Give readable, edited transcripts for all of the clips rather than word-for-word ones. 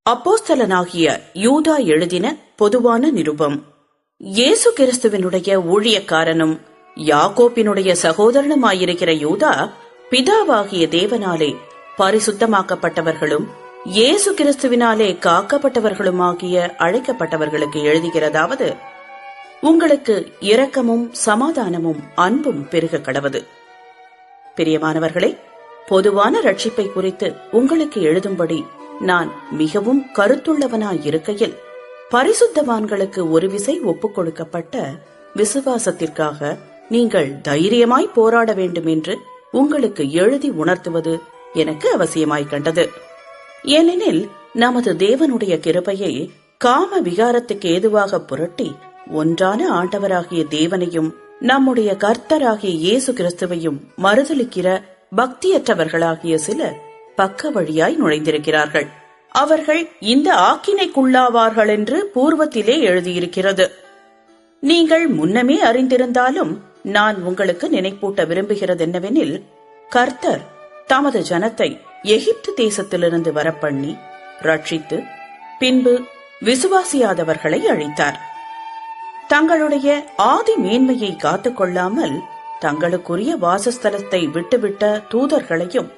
அப்போஸ்தலனாகிய யூதா எழுதின பொதுவான நிருபம். இயேசு கிறிஸ்துவினுடைய ஊழியக்காரனும் யாக்கோப்பினுடைய சகோதரனுமாயிருக்கிற யூதா, பிதாவாகிய தேவனாலே பரிசுத்தமாக்கப்பட்டவர்களும் இயேசு கிறிஸ்துவினாலே காக்கப்பட்டவர்களுமாகிய அழைக்கப்பட்டவர்களுக்கு எழுதுகிறதாவது, உங்களுக்கு இரக்கமும் சமாதானமும் அன்பும் பெருக கடவது. பிரியமானவர்களே, பொதுவான ரட்சிப்பை குறித்து உங்களுக்கு எழுதும்படி நான் மிகவும் கருத்துள்ளவனாயிருக்கையில், பரிசுத்தவான்களுக்கு ஒரு விசை ஒப்புக் கொடுக்கப்பட்ட விசுவாசத்திற்காக நீங்கள் தைரியமாய் போராட வேண்டும் என்று உங்களுக்கு எழுதி உணர்த்துவது எனக்கு அவசியமாய் கண்டது. ஏனெனில் நமது தேவனுடைய கிருபையை காம விகாரத்துக்கு ஏதுவாக புரட்டி ஒன்றான ஆண்டவராகிய தேவனையும் நம்முடைய கர்த்தராகிய இயேசு கிறிஸ்துவையும் மறுதலிக்கிற பக்தியற்றவர்களாகிய சிலர் பக்க வழியாய் நுழைந்திருக்கிறார்கள். அவர்கள் இந்த ஆக்கினைக்குள்ளாவார்கள் என்று பூர்வத்திலே எழுதியிருக்கிறது. நீங்கள் முன்னமே அறிந்திருந்தாலும் நான் உங்களுக்கு நினைப்பூட்ட விரும்புகிறது என்னவெனில், கர்த்தர் தமது ஜனத்தை எகிப்து தேசத்திலிருந்து வரப்பண்ணி ரட்சித்து பின்பு விசுவாசியாதவர்களை அழித்தார். தங்களுடைய ஆதி மேன்மையை காத்துக்கொள்ளாமல் தங்களுக்குரிய வாசஸ்தலத்தை விட்டுவிட்ட தூதர்களையும்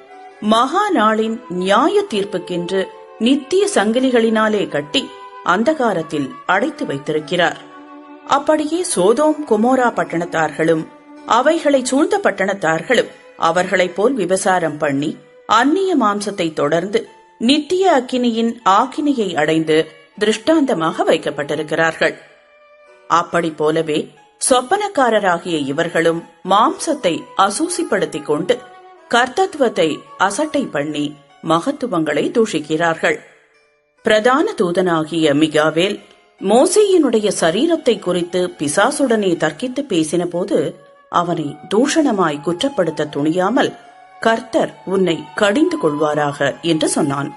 மகா நாளின் நியாய தீர்ப்புக்கென்று நித்திய சங்கிலிகளினாலே கட்டி அந்தகாரத்தில் அடைத்து வைத்திருக்கிறார். அப்படியே சோதோம் கொமோரா பட்டணத்தார்களும் அவைகளை சூழ்ந்த பட்டணத்தார்களும் அவர்களைப் போல் விபசாரம் பண்ணி அந்நிய மாம்சத்தை தொடர்ந்து நித்திய அக்கினியின் ஆக்கினையை அடைந்து திருஷ்டாந்தமாக வைக்கப்பட்டிருக்கிறார்கள். அப்படி போலவே சொப்பனக்காரராகிய இவர்களும் மாம்சத்தை அசூசிப்படுத்திக் கொண்டு கர்த்தத்துவத்தை அசட்டை பண்ணி மகத்துவங்களை தூஷிக்கிறார்கள். பிரதான தூதனாகிய மிகாவேல் மோசேயினுடைய சரீரத்தை குறித்து பிசாசுடனே தர்க்கித்து பேசின போது அவனை தூஷணமாய் குற்றப்படுத்த துணியாமல், கர்த்தர் உன்னை கடிந்து கொள்வாராக என்று சொன்னான்.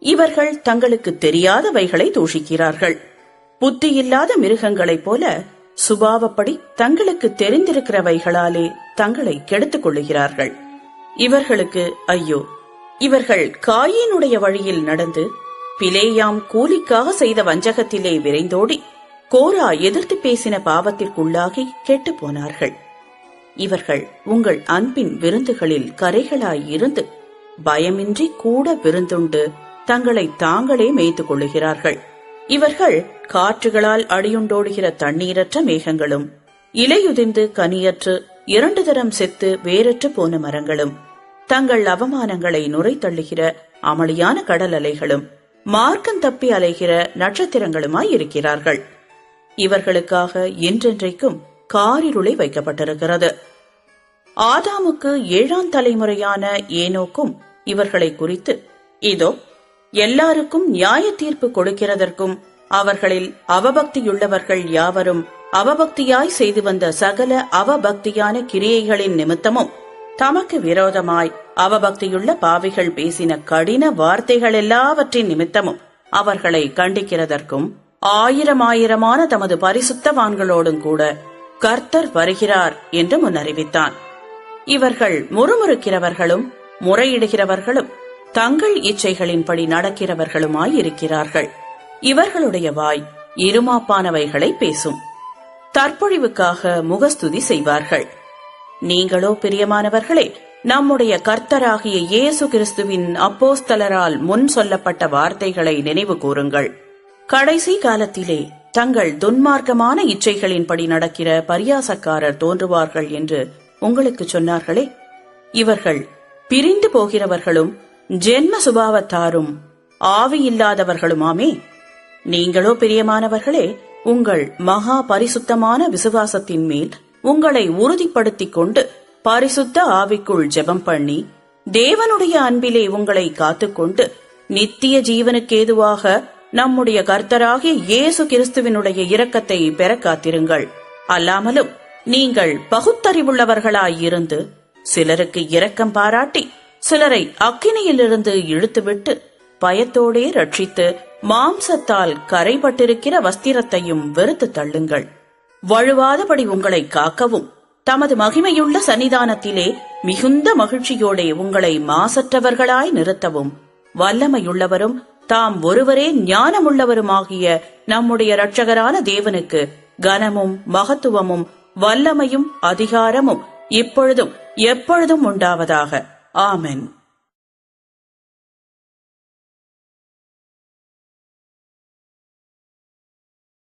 இவர்கள் தங்களுக்கு தெரியாதவைகளை தூஷிக்கிறார்கள். புத்தியில்லாத மிருகங்களைப் போல சுபாவப்படி தங்களுக்கு தெரிந்திருக்கிறவைகளாலே தங்களை கெடுத்துக் கொள்ளுகிறார்கள். இவர்களுக்கு ஐயோ! இவர்கள் காயினுடைய வழியில் நடந்து பிலேயாம் கூலிக்காக செய்த வஞ்சகத்திலே விரைந்தோடி கோரா எதிர்த்து பேசின பாவத்திற்குள்ளாகி கெட்டு போனார்கள். இவர்கள் உங்கள் அன்பின் விருந்துகளில் கரைகளாயிருந்து பயமின்றி கூட விருந்துண்டு தங்களை தாங்களே மேய்த்துக் கொள்ளுகிறார்கள். இவர்கள் காற்றுகளால் அடியுண்டோடுகிற தண்ணீரற்ற மேகங்களும் இலையுதிர்ந்து கனியற்று 2 தரம் செத்து வேறற்று போன மரங்களும் தங்கள் அவமானங்களை நுரை தள்ளுகிற அமளியான கடல் அலைகளும் மார்க்கம் தப்பி அலைகிற நட்சத்திரங்களுமாய் இருக்கிறார்கள். இவர்களுக்காக என்றென்றைக்கும் காரிருளை வைக்கப்பட்டிருக்கிறது. ஆதாமுக்கு 7ஆம் தலைமுறையான ஏனோக்கும் இவர்களை குறித்து, இதோ எல்லாருக்கும் நியாய தீர்ப்பு கொடுக்கிறதற்கும் அவர்களில் அவபக்தியுள்ளவர்கள் யாவரும் அவபக்தியாய் செய்து வந்த சகல அவபக்தியான கிரியைகளின் நிமித்தமும் தமக்கு விரோதமாய் அவபக்தியுள்ள பாவிகள் பேசின கடின வார்த்தைகள் எல்லாவற்றின் நிமித்தமும் அவர்களை கண்டிக்கிறதற்கும் 1000 தமது பரிசுத்தவான்களோடும் கூட கர்த்தர் வருகிறார் என்று முன்னறிவித்தான். இவர்கள் முறுமுறுக்கிறவர்களும் முறையிடுகிறவர்களும் தங்கள் இச்சைகளின்படி நடக்கிறவர்களுமாயிருக்கிறார்கள். இவர்களுடைய வாய் இருமாப்பானவைகளை பேசும். தற்பொழிவுக்காக முகஸ்துதி செய்வார்கள். நீங்களோ பிரியமானவர்களே, நம்முடைய கர்த்தராகிய இயேசு கிறிஸ்துவின் அப்போஸ்தலரால் முன் சொல்லப்பட்ட வார்த்தைகளை நினைவு கூறுங்கள். கடைசி காலத்திலே தங்கள் துன்மார்க்கமான இச்சைகளின்படி நடக்கிற பரியாசக்காரர் தோன்றுவார்கள் என்று உங்களுக்கு சொன்னார்களே, இவர்கள் பிரிந்து போகிறவர்களும் ஜென்ம சுபாவத்தாரும் ஆவியில்லாதவர்களுமாமே. நீங்களோ பிரியமானவர்களே, உங்கள் மகா பரிசுத்தமான விசுவாசத்தின் மேல் உங்களை உறுதிப்படுத்திக் கொண்டு பரிசுத்த ஆவிக்குள் ஜெபம் பண்ணி தேவனுடைய அன்பிலே உங்களை காத்துக்கொண்டு நித்திய ஜீவனுக்கேதுவாக நம்முடைய கர்த்தராகிய இயேசு கிறிஸ்துவினுடைய இரக்கத்தை பெற காத்திருங்கள். அல்லாமலும் நீங்கள் பகுத்தறிவுள்ளவர்களாயிருந்து சிலருக்கு இரக்கம் பாராட்டி சிலரை அக்கினியிலிருந்து இழுத்துவிட்டு பயத்தோடே ரட்சித்து மாம்சத்தால் கரைபட்டிருக்கிற வஸ்திரத்தையும் வெறுத்து தள்ளுங்கள். வழுவாதபடி உங்களை காக்கவும் தமது மகிமையுள்ள சன்னிதானத்திலே மிகுந்த மகிழ்ச்சியோடே உங்களை மாசற்றவர்களாய் நிறுத்தவும் வல்லமையுள்ளவரும் தாம் ஒருவரே ஞானமுள்ளவருமாகிய நம்முடைய இரட்சகரான தேவனுக்கு கனமும் மகத்துவமும் வல்லமையும் அதிகாரமும் இப்பொழுதும் எப்பொழுதும் உண்டாவதாக. ஆமென்.